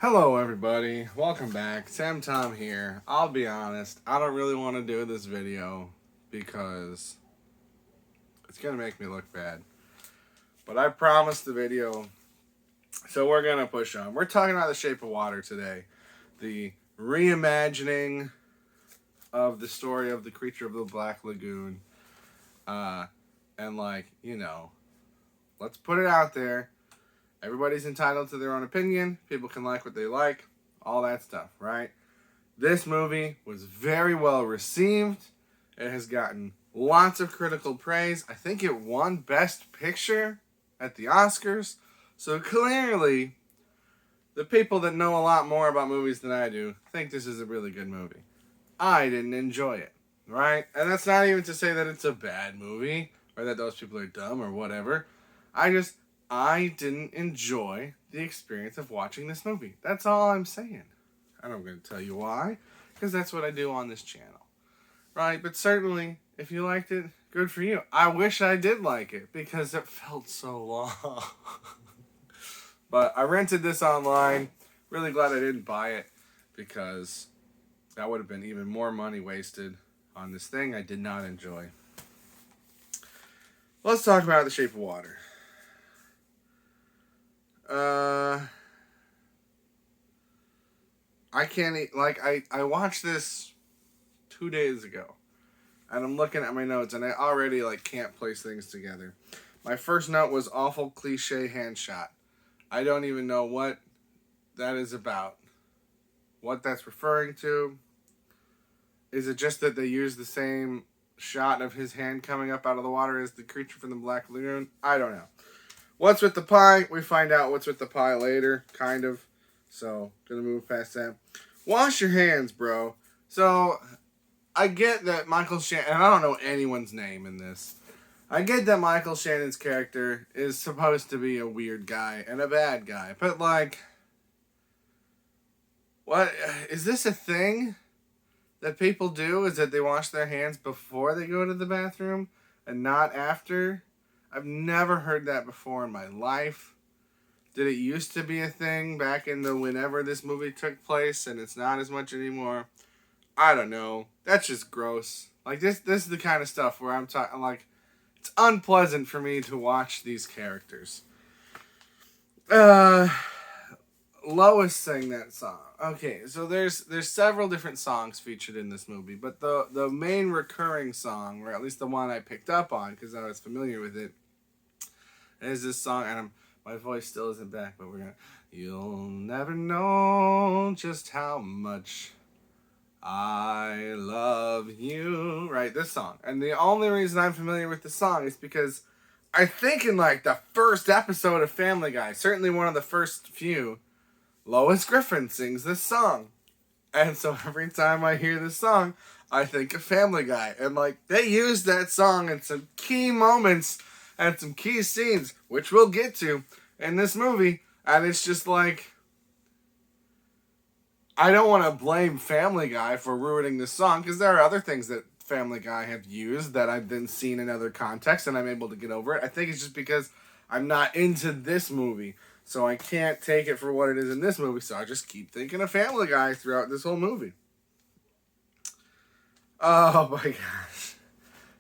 Hello, everybody. Welcome back. Sam Tom here. I'll be honest, I don't really want to do this video because it's going to make me look bad. But I promised the video, so we're going to push on. We're talking about The Shape of Water today. The reimagining of the story of the creature of the Black Lagoon. And, let's put it out there. Everybody's entitled to their own opinion. People can like what they like. All that stuff, right? This movie was very well received. It has gotten lots of critical praise. I think it won Best Picture at the Oscars. So clearly, the people that know a lot more about movies than I do think this is a really good movie. I didn't enjoy it, right? And that's not even to say that it's a bad movie or that those people are dumb or whatever. I didn't enjoy the experience of watching this movie. That's all I'm saying. And I'm going to tell you why. Because that's what I do on this channel. Right? But certainly, if you liked it, good for you. I wish I did like it. Because it felt so long. But I rented this online. Really glad I didn't buy it. Because that would have been even more money wasted on this thing I did not enjoy. Let's talk about The Shape of Water. I can't eat, I watched this 2 days ago, and I'm looking at my notes, and I already, can't place things together. My first note was awful cliche hand shot. I don't even know what that is about. What that's referring to. Is it just that they use the same shot of his hand coming up out of the water as the creature from the Black Lagoon? I don't know. What's with the pie? We find out what's with the pie later, kind of. So, gonna move past that. Wash your hands, bro. So, I get that Michael Shannon, and I don't know anyone's name in this. I get that Michael Shannon's character is supposed to be a weird guy and a bad guy. But, what? Is this a thing that people do? Is that they wash their hands before they go to the bathroom and not after? I've never heard that before in my life. Did it used to be a thing back in the whenever this movie took place and it's not as much anymore? I don't know. That's just gross. This is the kind of stuff where I'm talking, it's unpleasant for me to watch these characters. Lois sang that song. Okay, so there's several different songs featured in this movie, but the main recurring song, or at least the one I picked up on because I was familiar with it, is this song, and my voice still isn't back, but we're gonna. You'll never know just how much I love you. Right, this song. And the only reason I'm familiar with the song is because I think in the first episode of Family Guy, certainly one of the first few, Lois Griffin sings this song. And so every time I hear this song, I think of Family Guy. And they used that song in some key moments and some key scenes, which we'll get to in this movie. And it's just I don't want to blame Family Guy for ruining this song, because there are other things that Family Guy have used that I've then seen in other contexts and I'm able to get over it. I think it's just because I'm not into this movie, so I can't take it for what it is in this movie, so I just keep thinking of Family Guy throughout this whole movie. Oh my gosh.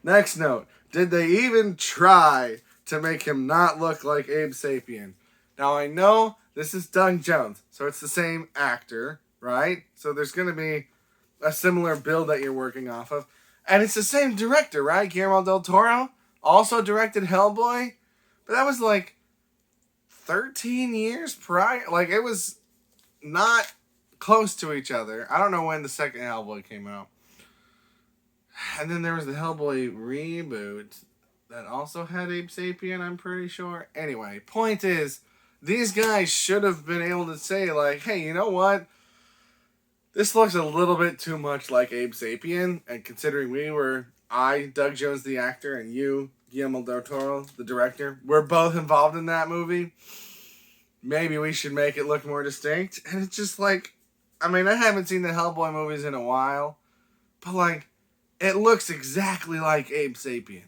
Next note. Did they even try to make him not look like Abe Sapien? Now, I know this is Doug Jones, so it's the same actor, right? So there's going to be a similar build that you're working off of. And it's the same director, right? Guillermo del Toro also directed Hellboy. But that was 13 years prior. It was not close to each other. I don't know when the second Hellboy came out. And then there was the Hellboy reboot that also had Abe Sapien, I'm pretty sure. Anyway, point is, these guys should have been able to say, hey, you know what? This looks a little bit too much like Abe Sapien, and considering Doug Jones, the actor, and you, Guillermo del Toro, the director, we're both involved in that movie, maybe we should make it look more distinct. And it's just I haven't seen the Hellboy movies in a while, but it looks exactly like Abe Sapien.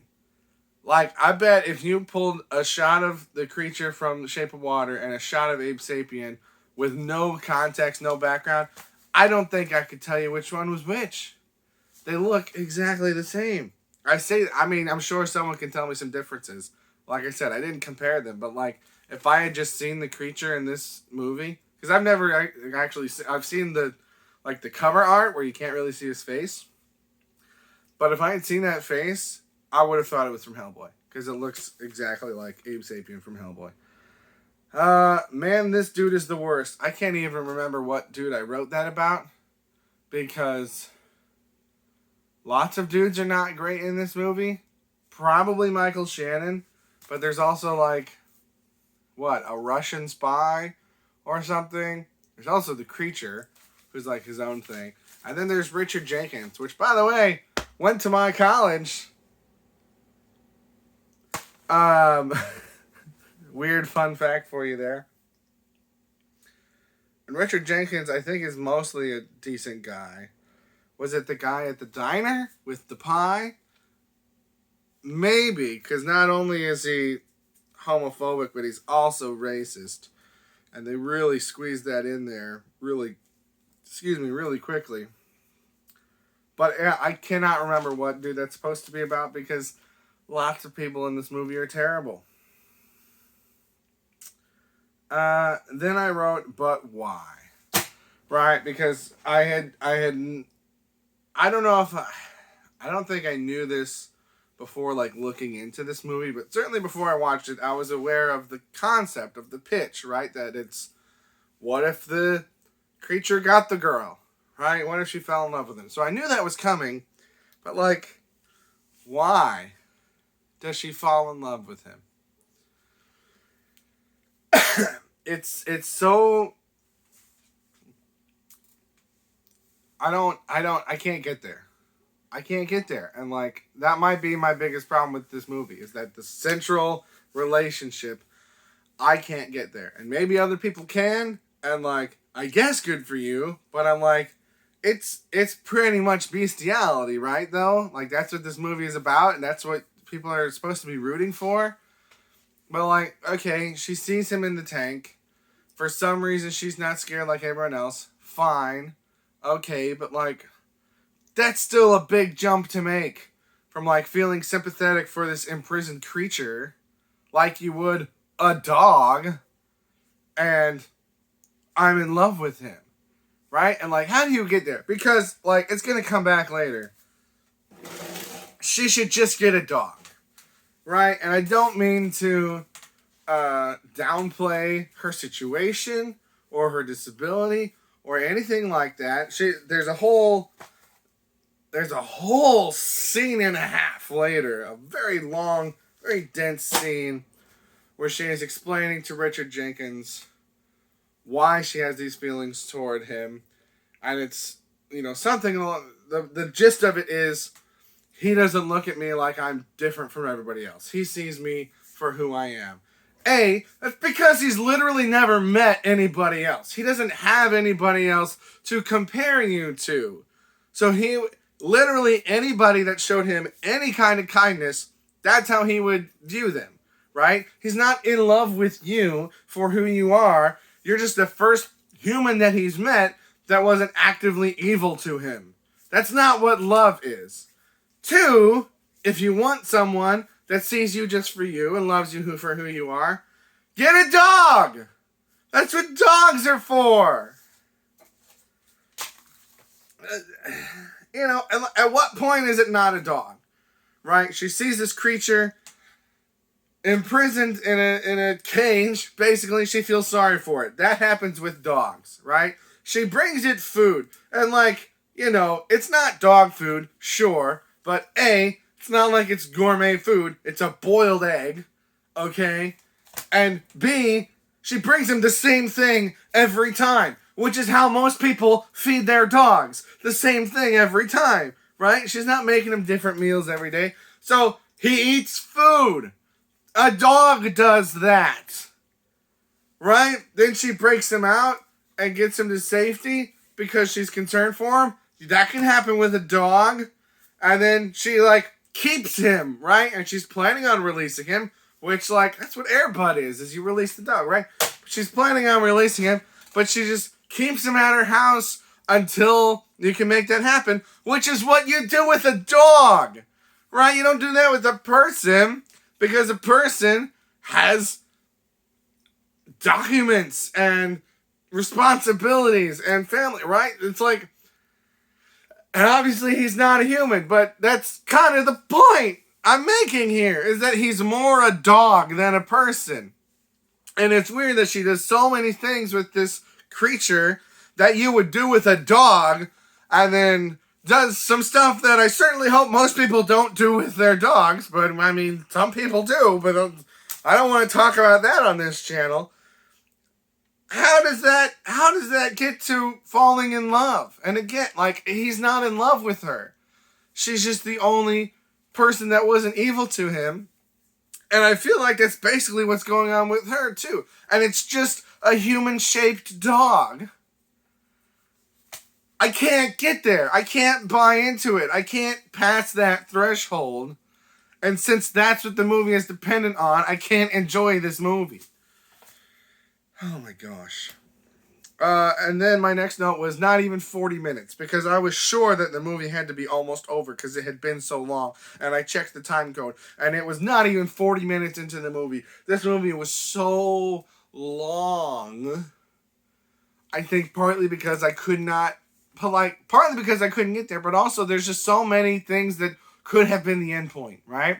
I bet if you pulled a shot of the creature from The Shape of Water and a shot of Abe Sapien with no context, no background, I don't think I could tell you which one was which. They look exactly the same. I'm sure someone can tell me some differences. Like I said, I didn't compare them, but like, if I had just seen the creature in this movie, because I've seen the cover art where you can't really see his face. But if I had seen that face, I would have thought it was from Hellboy, because it looks exactly like Abe Sapien from Hellboy. Man, this dude is the worst. I can't even remember what dude I wrote that about, because lots of dudes are not great in this movie. Probably Michael Shannon, but there's also like, what, a Russian spy or something? There's also the creature, who's like his own thing. And then there's Richard Jenkins, which, by the way, went to my college. Weird fun fact for you there. And Richard Jenkins, I think, is mostly a decent guy. Was it the guy at the diner with the pie? Maybe, because not only is he homophobic, but he's also racist. And they really squeezed that in there really quickly. But yeah, I cannot remember what dude that's supposed to be about, because lots of people in this movie are terrible. Then I wrote, but why? Right, because I don't think I knew this before, like, looking into this movie, but certainly before I watched it, I was aware of the concept of the pitch, right? That it's, what if the creature got the girl, right? What if she fell in love with him? So I knew that was coming, but, like, why does she fall in love with him? It's so... I can't get there. I can't get there. And, like, that might be my biggest problem with this movie, is that the central relationship, I can't get there. And maybe other people can, and, like, I guess good for you, but I'm like, it's pretty much bestiality, right, though? Like, that's what this movie is about, and that's what people are supposed to be rooting for. But, like, okay, she sees him in the tank. For some reason, she's not scared like everyone else. Fine. Okay, but, like, that's still a big jump to make from, like, feeling sympathetic for this imprisoned creature like you would a dog, and I'm in love with him, right? And, like, how do you get there? Because, like, it's going to come back later. She should just get a dog, right? And I don't mean to downplay her situation or her disability or anything like that. There's a whole scene and a half later, a very long, very dense scene, where she is explaining to Richard Jenkins why she has these feelings toward him. And it's, something along, the gist of it is, he doesn't look at me like I'm different from everybody else. He sees me for who I am. That's because he's literally never met anybody else. He doesn't have anybody else to compare you to. So literally anybody that showed him any kind of kindness, that's how he would view them, right? He's not in love with you for who you are. You're just the first human that he's met that wasn't actively evil to him. That's not what love is. 2, if you want someone that sees you just for you and loves you for who you are, get a dog! That's what dogs are for! At what point is it not a dog? Right? She sees this creature imprisoned in a cage. Basically, she feels sorry for it. That happens with dogs, right? She brings it food. And, it's not dog food, sure. But it's not like it's gourmet food. It's a boiled egg, okay? And B, she brings him the same thing every time, which is how most people feed their dogs. The same thing every time, right? She's not making him different meals every day. So he eats food. A dog does that, right? Then she breaks him out and gets him to safety because she's concerned for him. That can happen with a dog. And then she, keeps him, right? And she's planning on releasing him, which, that's what Air Bud is you release the dog, right? She's planning on releasing him, but she just keeps him at her house until you can make that happen, which is what you do with a dog, right? You don't do that with a person, because a person has documents and responsibilities and family, right? It's like, and obviously he's not a human, but that's kind of the point I'm making here, is that he's more a dog than a person. And it's weird that she does so many things with this creature that you would do with a dog, and then does some stuff that I certainly hope most people don't do with their dogs, but I mean, some people do, but I don't want to talk about that on this channel. How does that get to falling in love? And again, like, he's not in love with her. She's just the only person that wasn't evil to him. And I feel like that's basically what's going on with her too. And it's just a human-shaped dog. I can't get there. I can't buy into it. I can't pass that threshold. And since that's what the movie is dependent on, I can't enjoy this movie. Oh my gosh. And then my next note was not even 40 minutes, because I was sure that the movie had to be almost over because it had been so long. And I checked the time code, and it was not even 40 minutes into the movie. This movie was so long. I think partly because I could not, partly because I couldn't get there, but also there's just so many things that could have been the end point, right?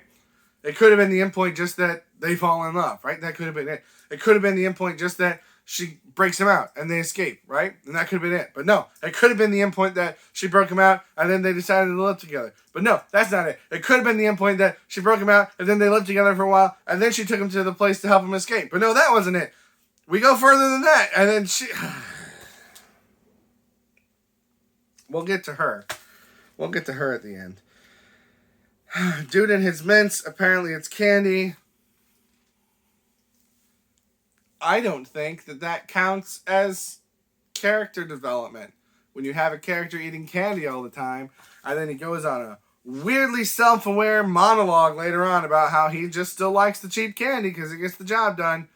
It could have been the end point just that they fall in love, right? That could have been it. It could have been the end point just that she breaks him out and they escape, right? And that could have been it. But no, it could have been the end point that she broke him out and then they decided to live together. But no, that's not it. It could have been the end point that she broke him out and then they lived together for a while and then she took him to the place to help him escape. But no, that wasn't it. We go further than that. And then she... We'll get to her. We'll get to her at the end. Dude and his mints. Apparently it's candy. I don't think that counts as character development. When you have a character eating candy all the time, and then he goes on a weirdly self-aware monologue later on about how he just still likes the cheap candy because it gets the job done.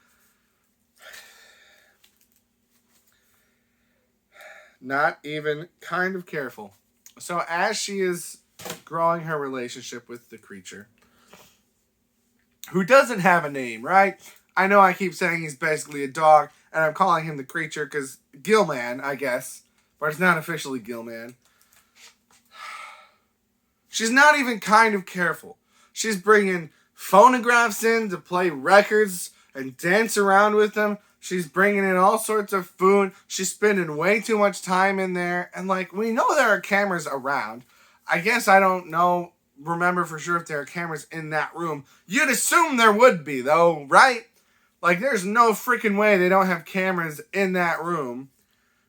Not even kind of careful. So as she is growing her relationship with the creature, who doesn't have a name, right? I know I keep saying he's basically a dog, and I'm calling him the creature because Gilman, I guess, but it's not officially Gilman. She's not even kind of careful. She's bringing phonographs in to play records and dance around with them. She's bringing in all sorts of food. She's spending way too much time in there. And, like, we know there are cameras around. I guess I don't remember for sure if there are cameras in that room. You'd assume there would be, though, right? Like, there's no freaking way they don't have cameras in that room.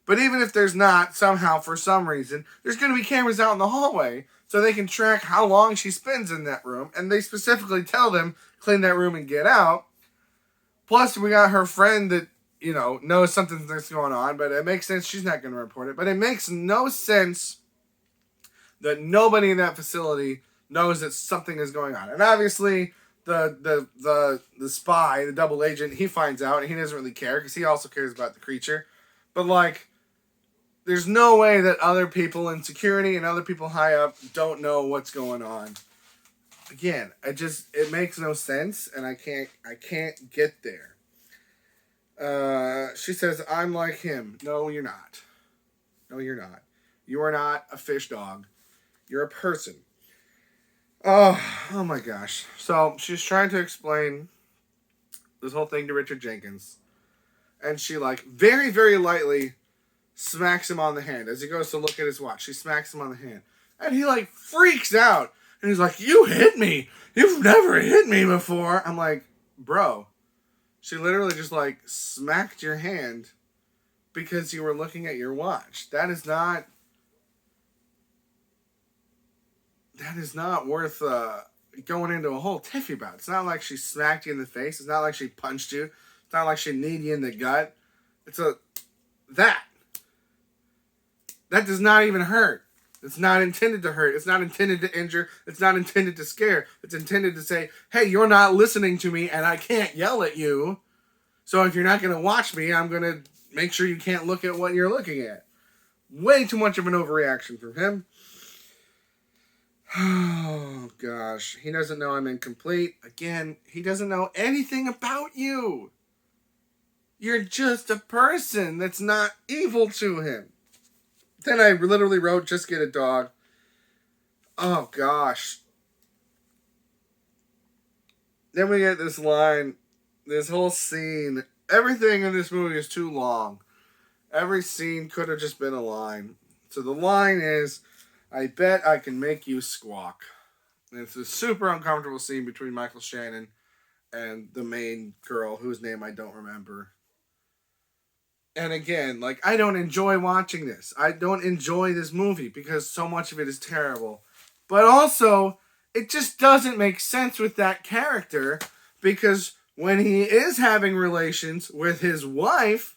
But even if there's not, somehow, for some reason, there's going to be cameras out in the hallway so they can track how long she spends in that room. And they specifically tell them, clean that room and get out. Plus, we got her friend that, you know, knows something's going on, but it makes sense she's not going to report it. But it makes no sense that nobody in that facility knows that something is going on. And obviously, the spy, the double agent, he finds out, and he doesn't really care, because he also cares about the creature. But, like, there's no way that other people in security and other people high up don't know what's going on. Again, it makes no sense, and I can't get there. She says, I'm like him. No, you're not. No, you're not. You are not a fish dog. You're a person. Oh my gosh. So, she's trying to explain this whole thing to Richard Jenkins. And she, like, very, very lightly smacks him on the hand. As he goes to look at his watch, she smacks him on the hand. And he, like, freaks out. And he's like, you hit me. You've never hit me before. I'm like, bro, she literally just, like, smacked your hand because you were looking at your watch. That is not worth going into a whole tiffy about. It's not like she smacked you in the face. It's not like she punched you. It's not like she kneed you in the gut. That does not even hurt. It's not intended to hurt. It's not intended to injure. It's not intended to scare. It's intended to say, hey, you're not listening to me and I can't yell at you. So if you're not going to watch me, I'm going to, make sure you can't look at what you're looking at. Way too much of an overreaction from him. Oh, gosh. He doesn't know I'm incomplete. Again, he doesn't know anything about you. You're just a person that's not evil to him. Then I literally wrote, just get a dog. Oh, gosh. Then we get this line, this whole scene. Everything in this movie is too long. Every scene could have just been a line. So the line is, I bet I can make you squawk. And it's a super uncomfortable scene between Michael Shannon and the main girl, whose name I don't remember. And again, like, I don't enjoy watching this. I don't enjoy this movie because so much of it is terrible. But also, it just doesn't make sense with that character because when he is having relations with his wife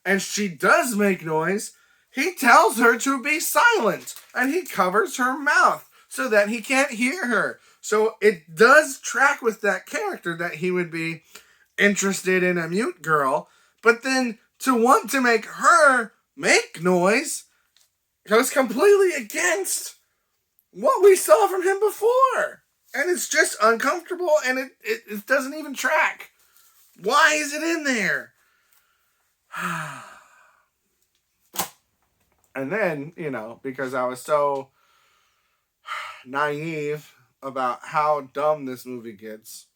and she does make noise, he tells her to be silent and he covers her mouth so that he can't hear her. So it does track with that character that he would be interested in a mute girl, but then to want to make her make noise goes completely against what we saw from him before. And it's just uncomfortable and it doesn't even track. Why is it in there? And then, you know, because I was so naive about how dumb this movie gets,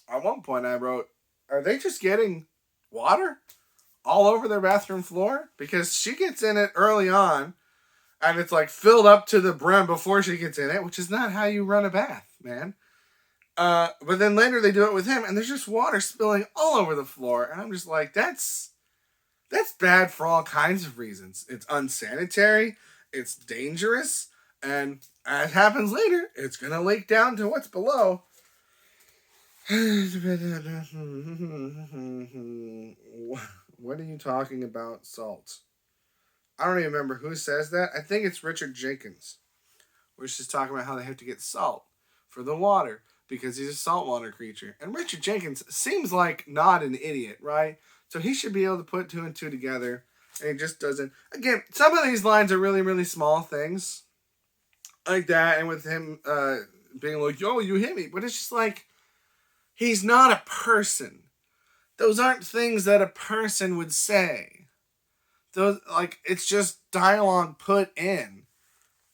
at one point I wrote, are they just getting water all over their bathroom floor? Because she gets in it early on and it's like filled up to the brim before she gets in it, which is not how you run a bath, man. But then later they do it with him and there's just water spilling all over the floor. And I'm just like, that's bad for all kinds of reasons. It's unsanitary, it's dangerous, and as happens later, it's going to leak down to what's below. What are you talking about, salt? I don't even remember who says that. I think it's Richard Jenkins, where she's talking about how they have to get salt for the water because he's a saltwater creature. And Richard Jenkins seems like not an idiot, right? So he should be able to put 2 and 2 together, and he just doesn't. Again, some of these lines are really, really small things like that, and with him being like, yo, you hit me. But it's just like, he's not a person. Those aren't things that a person would say. Those, like, it's just dialogue put in,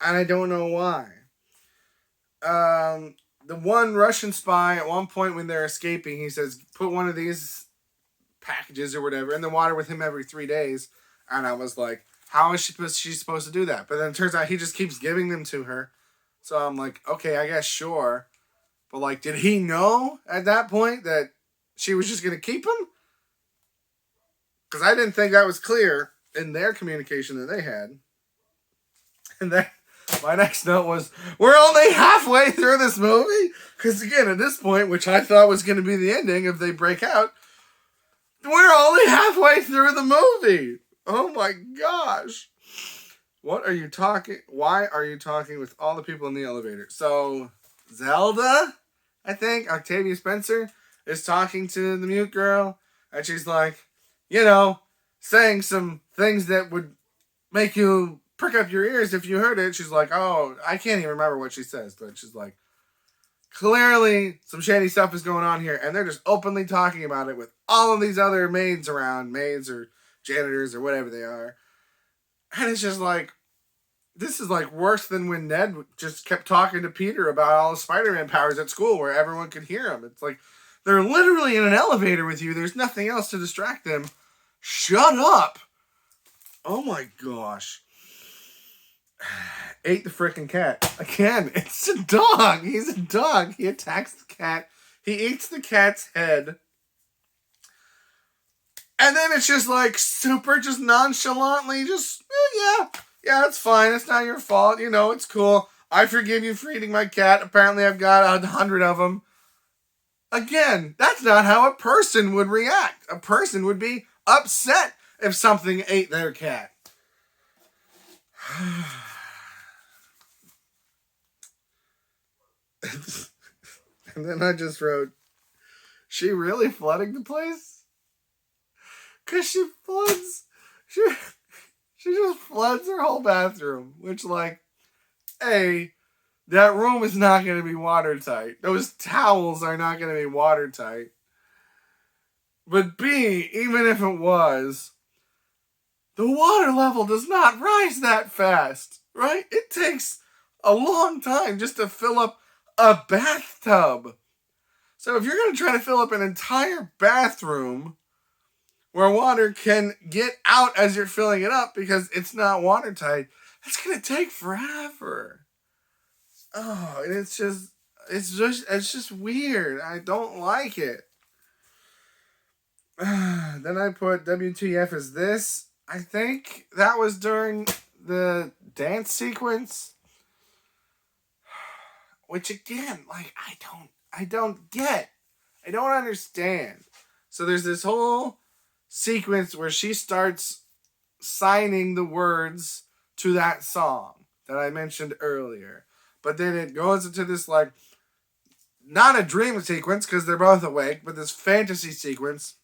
and I don't know why. The one Russian spy, at one point when they're escaping, he says, put one of these packages or whatever in the water with him every 3 days. And I was like, how is she supposed to do that? But then it turns out he just keeps giving them to her. So I'm like, okay, I guess sure. But like, did he know at that point that she was just going to keep him? Because I didn't think that was clear in their communication that they had. And then my next note was, we're only halfway through this movie? Because again, at this point, which I thought was going to be the ending if they break out, we're only halfway through the movie. Oh my gosh. What are you talking? Why are you talking with all the people in the elevator? So, Zelda, I think, Octavia Spencer, is talking to the mute girl. And she's like, you know, saying some things that would make you prick up your ears if you heard it. She's like, oh, I can't even remember what she says. But she's like, clearly some shady stuff is going on here. And they're just openly talking about it with all of these other maids around. Maids or janitors or whatever they are. And it's just like, this is like worse than when Ned just kept talking to Peter about all the Spider-Man powers at school where everyone could hear him. It's like, they're literally in an elevator with you. There's nothing else to distract them. Shut up. Oh my gosh. Ate the frickin' cat. Again, it's a dog. He's a dog. He attacks the cat. He eats the cat's head. And then it's just like super just nonchalantly just, yeah, it's fine. It's not your fault. You know, it's cool. I forgive you for eating my cat. Apparently I've got 100 of them. Again, that's not how a person would react. A person would be upset if something ate their cat. And then I just wrote, she really flooding the place? Because she floods She, she just floods her whole bathroom, which, like, A, that room is not going to be watertight. Those towels are not going to be watertight. But B, even if it was, the water level does not rise that fast, right? It takes a long time just to fill up a bathtub. So if you're going to try to fill up an entire bathroom where water can get out as you're filling it up because it's not watertight, that's going to take forever. Oh, and it's just weird. I don't like it. Then I put WTF is this. I think that was during the dance sequence. Which again, like, I don't get. I don't understand. So there's this whole sequence where she starts signing the words to that song that I mentioned earlier. But then it goes into this, like, not a dream sequence because they're both awake, but this fantasy sequence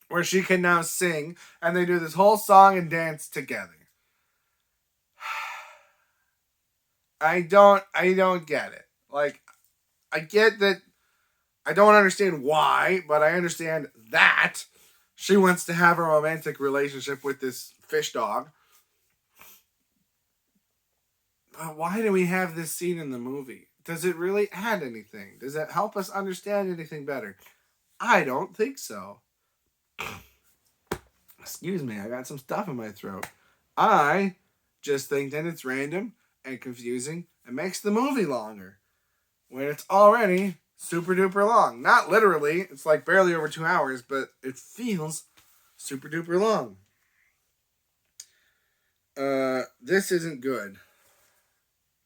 where she can now sing, and they do this whole song and dance together. I don't get it. Like, I get that I don't understand why, but I understand that she wants to have a romantic relationship with this fish dog. But why do we have this scene in the movie? Does it really add anything? Does it help us understand anything better? I don't think so. Excuse me, I got some stuff in my throat. I just think that it's random and confusing and makes the movie longer when it's already super duper long. Not literally, it's like barely over 2 hours, but it feels super duper long. This isn't good.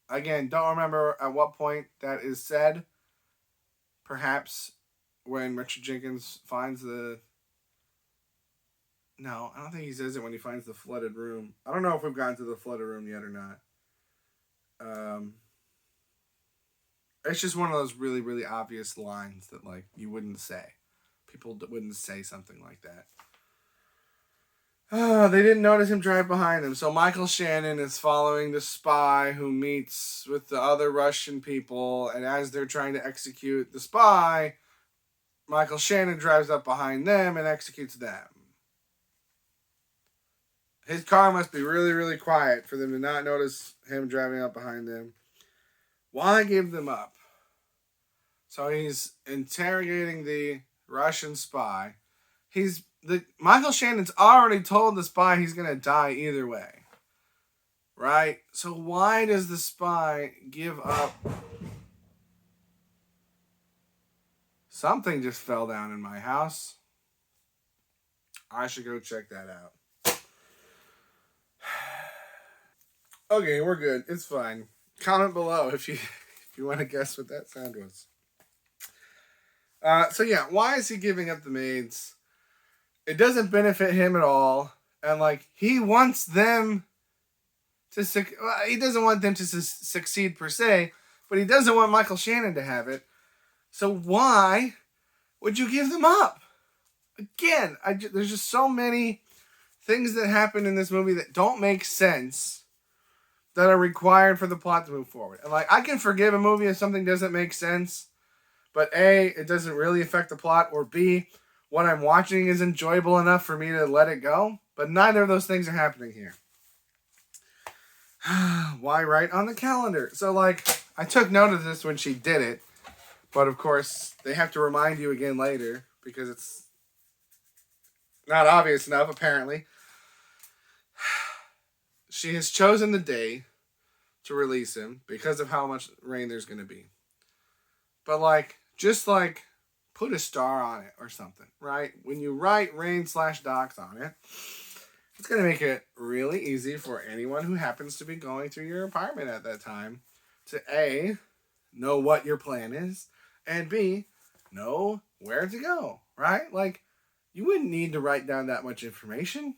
Again, don't remember at what point that is said. Perhaps when Richard Jenkins finds the... No, I don't think he says it when he finds the flooded room. I don't know if we've gotten to the flooded room yet or not. It's just one of those really, really obvious lines that, like, you wouldn't say. People wouldn't say something like that. They didn't notice him drive behind them. So Michael Shannon is following the spy who meets with the other Russian people. And as they're trying to execute the spy, Michael Shannon drives up behind them and executes them. His car must be really, really quiet for them to not notice him driving up behind them. Why give them up? So he's interrogating the Russian spy. Michael Shannon's already told the spy he's going to die either way. Right? So why does the spy give up? Something just fell down in my house. I should go check that out. Okay, we're good. It's fine. Comment below if you want to guess what that sound was. So yeah, why is he giving up the maids? It doesn't benefit him at all, and like he wants them to he doesn't want them to succeed per se, but he doesn't want Michael Shannon to have it. So why would you give them up? Again, there's just so many things that happen in this movie that don't make sense that are required for the plot to move forward. And like, I can forgive a movie if something doesn't make sense, but A, it doesn't really affect the plot, or B, what I'm watching is enjoyable enough for me to let it go. But neither of those things are happening here. Why write on the calendar? So like, I took note of this when she did it, but of course, they have to remind you again later because it's not obvious enough, apparently. She has chosen the day to release him because of how much rain there's going to be. But like, just like, put a star on it or something, right? When you write rain/docs on it, it's going to make it really easy for anyone who happens to be going through your apartment at that time to A, know what your plan is, and B, know where to go, right? Like, you wouldn't need to write down that much information,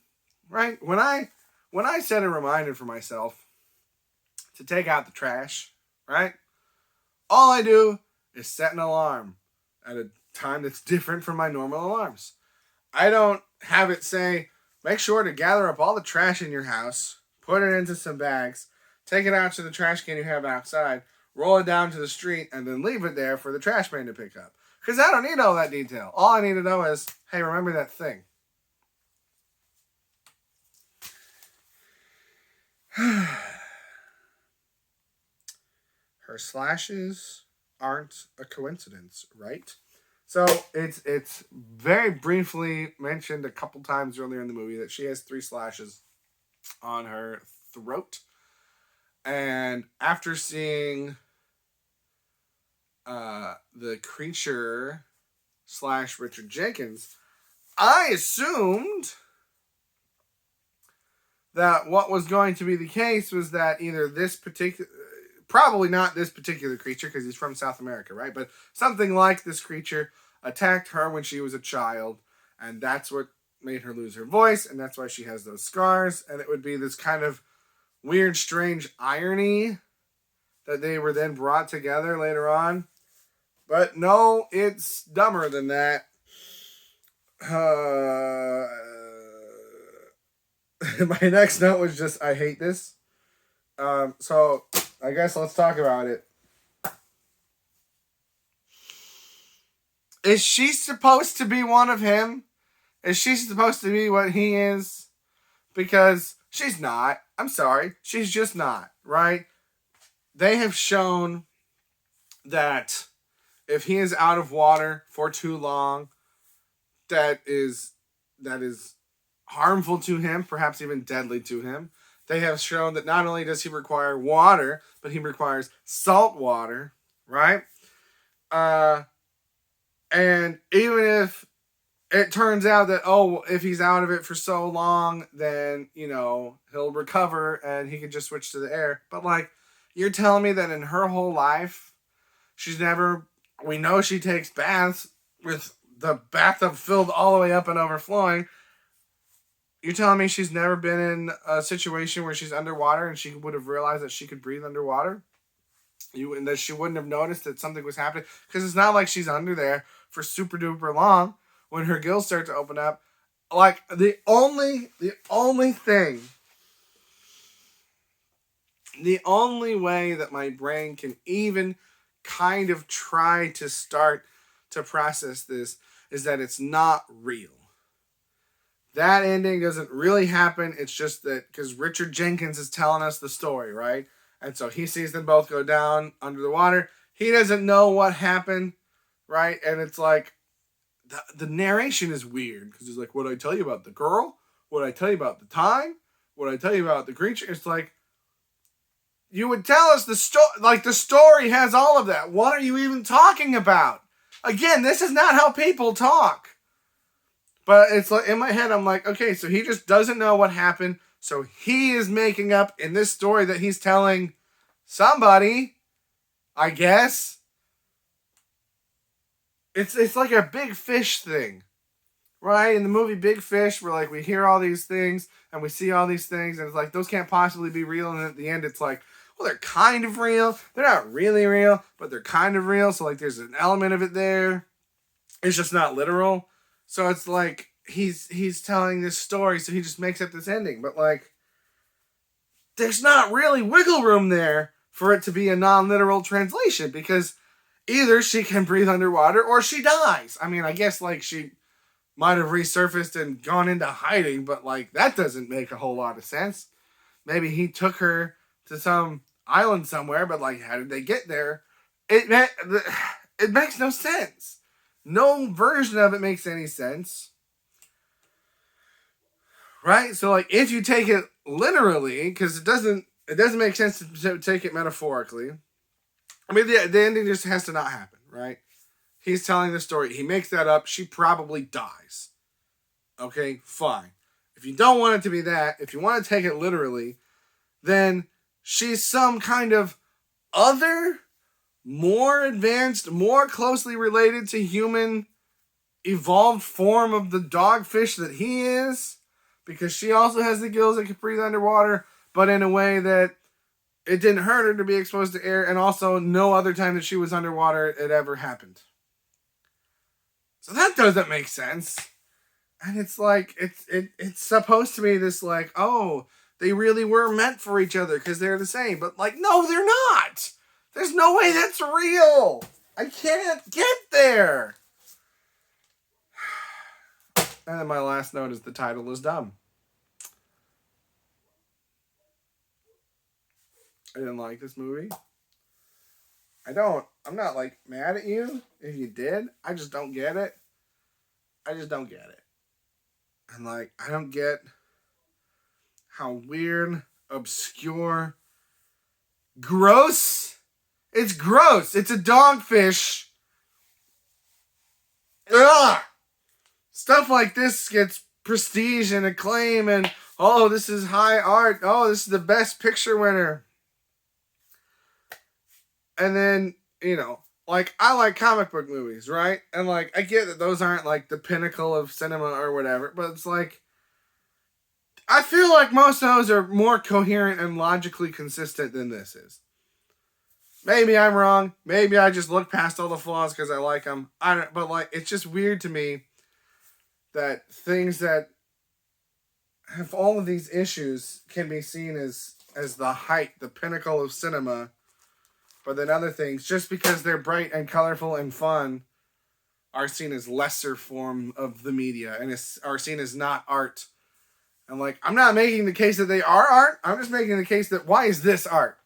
right? When I set a reminder for myself to take out the trash, right? All I do is set an alarm at a time that's different from my normal alarms. I don't have it say, make sure to gather up all the trash in your house, put it into some bags, take it out to the trash can you have outside, roll it down to the street, and then leave it there for the trash man to pick up. Because I don't need all that detail. All I need to know is, hey, remember that thing. Her slashes aren't a coincidence, right? So it's very briefly mentioned a couple times earlier in the movie that she has 3 slashes on her throat. And after seeing the creature / Richard Jenkins, I assumed that what was going to be the case was that either this particular, probably not this particular creature because he's from South America, right? But something like this creature attacked her when she was a child, and that's what made her lose her voice, and that's why she has those scars, and it would be this kind of weird, strange irony that they were then brought together later on. But no, it's dumber than that. My next note was just, I hate this. So I guess let's talk about it. Is she supposed to be one of him? Is she supposed to be what he is? Because she's not. I'm sorry. She's just not, right? They have shown that if he is out of water for too long, that is harmful to him, perhaps even deadly to him. They have shown that not only does he require water, but he requires salt water, right? And even if it turns out that, oh, if he's out of it for so long, then, you know, he'll recover and he can just switch to the air. But, like, you're telling me that in her whole life, we know she takes baths with the bathtub filled all the way up and overflowing. You're telling me she's never been in a situation where she's underwater and she would have realized that she could breathe underwater? And that she wouldn't have noticed that something was happening? Because it's not like she's under there for super duper long when her gills start to open up. Like, the only way that my brain can even kind of try to start to process this is that it's not real. That ending doesn't really happen. It's just that because Richard Jenkins is telling us the story, right? And so he sees them both go down under the water. He doesn't know what happened, right? And it's like, the narration is weird because he's like, what did I tell you about the girl? What did I tell you about the time? What did I tell you about the creature? It's like, you would tell us the story. Like, the story has all of that. What are you even talking about? Again, this is not how people talk. But it's like, in my head, I'm like, okay, so he just doesn't know what happened. So he is making up in this story that he's telling somebody, I guess. It's like a Big Fish thing, right? In the movie Big Fish, where like we hear all these things and we see all these things, and it's like those can't possibly be real. And at the end, it's like, well, they're kind of real. They're not really real, but they're kind of real. So like, there's an element of it there. It's just not literal. So it's like he's telling this story, so he just makes up this ending. But like, there's not really wiggle room there for it to be a non-literal translation, because either she can breathe underwater or she dies. I mean, I guess like she might have resurfaced and gone into hiding, but like that doesn't make a whole lot of sense. Maybe he took her to some island somewhere, but like, how did they get there? It makes no sense. No version of it makes any sense. Right? So like, if you take it literally, because it doesn't make sense to take it metaphorically. I mean, the ending just has to not happen, right? He's telling the story. He makes that up. She probably dies. Okay, fine. If you don't want it to be that, if you want to take it literally, then she's some kind of other, more advanced, more closely related to human evolved form of the dogfish that he is, because she also has the gills that can breathe underwater, but in a way that it didn't hurt her to be exposed to air, and also no other time that she was underwater it ever happened. So that doesn't make sense. And it's like it's supposed to be this like, oh, they really were meant for each other because they're the same. But like, no, they're not. There's no way that's real. I can't get there. And then my last note is the title is dumb. I didn't like this movie. I'm not like mad at you if you did. I just don't get it. I just don't get it. And like, I don't get how weird, obscure, gross. It's gross. It's a dogfish. Ugh. Stuff like this gets prestige and acclaim and, oh, this is high art. Oh, this is the best picture winner. And then, like, I like comic book movies, right? And like, I get that those aren't like the pinnacle of cinema or whatever, but it's like, I feel like most of those are more coherent and logically consistent than this is. Maybe I'm wrong. Maybe I just look past all the flaws because I like them. I don't. But like, it's just weird to me that things that have all of these issues can be seen as the height, the pinnacle of cinema, but then other things, just because they're bright and colorful and fun, are seen as lesser form of the media and are seen as not art. And like, I'm not making the case that they are art. I'm just making the case that why is this art?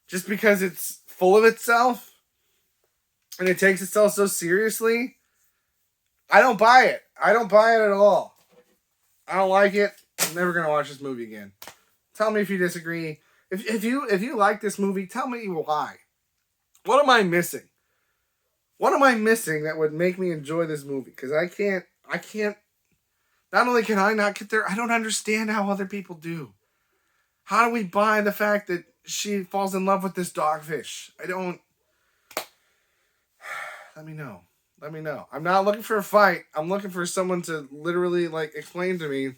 Just because it's full of itself and it takes itself so seriously, I don't buy it. I don't buy it at all. I don't like it. I'm never gonna watch this movie again. Tell me if you disagree. If you like this movie, tell me why. What am I missing? What am I missing that would make me enjoy this movie? Because I can't. Not only can I not get there, I don't understand how other people do. How do we buy the fact that she falls in love with this dogfish? I don't. Let me know. Let me know. I'm not looking for a fight. I'm looking for someone to literally like explain to me,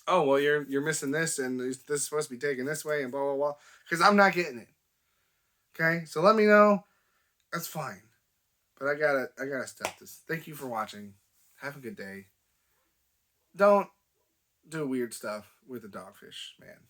oh, well, you're missing this and this is supposed to be taken this way and blah blah blah. Because I'm not getting it. Okay, so let me know. That's fine. But I gotta stop this. Thank you for watching. Have a good day. Don't do weird stuff with a dogfish, man.